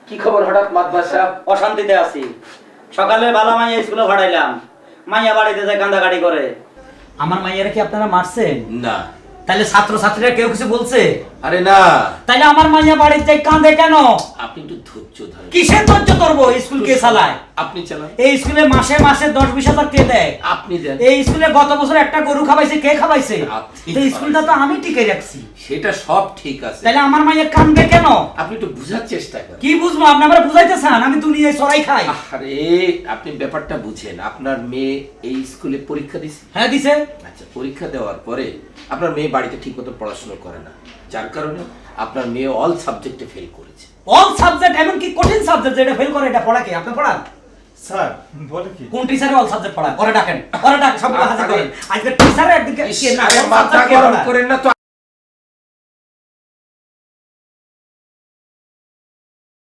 কি খবর হঠাৎ মাতবার সাহেব? অশান্তিতে আছি। সকালে বালা মাইয়া স্কুলে পাঠাইলাম, মাইয়া বাড়িতে যায় কান্দাকাটি করে। আমার মাইয়ারা কি আপনারা মারছেন? না। তাহলে ছাত্র ছাত্রীরা কেউ কিছু বলছে? আরে না। তাইলে আমার মাইয়া বাড়িতে যায় কাঁদে কেন? আপনি একটু ধৈর্য ধরেন। কিসের ধৈর্য ধরবো? স্কুল কে চালায়? আপনি চালান। এই স্কুলে মাসে মাসে 10-20 হাজার কে দেয়? আপনি দেন। এই স্কুলে গত বছর একটা গরু খাওয়াইছে, কে খাওয়াইছে? আপনি তো স্কুলটা তো আমি টিকে রাখছি। সেটা সব ঠিক আছে। তাহলে আমার মাইয়া কাঁদবে কেন? আপনি একটু বুঝার চেষ্টা করেন। কি বুঝবো? আপনি আমার বুঝাইতে চান আমি দুনিয়ায় চড়াই খাই? আরে আপনি ব্যাপারটা বুঝেন। আপনার মেয়ে এই স্কুলে পরীক্ষা দিছে? হ্যাঁ দিছে। আচ্ছা, পরীক্ষা দেওয়ার পরে আপনার মেয়ে বাড়িতে ঠিকমতো পড়াশোনা করে না, যার কারণে আপনার মেয়ে অল সাবজেক্টে ফেল করেছে। All subject? এমন কি কঠিন সাবজেক্ট যেটা ফেল করে এটা পড়া কি আপনি পড়ান? স্যার বলে কি? কোন টিচারে অল সাবজেক্ট পড়ায়? ওরা ডাকেন, ওরা ডাকেন, সবগুলো হাজির করেন। আজকে টিচারে একদিকে কে না, আরে all মাথা subject কে গরম পড়ায়? করেন না তো।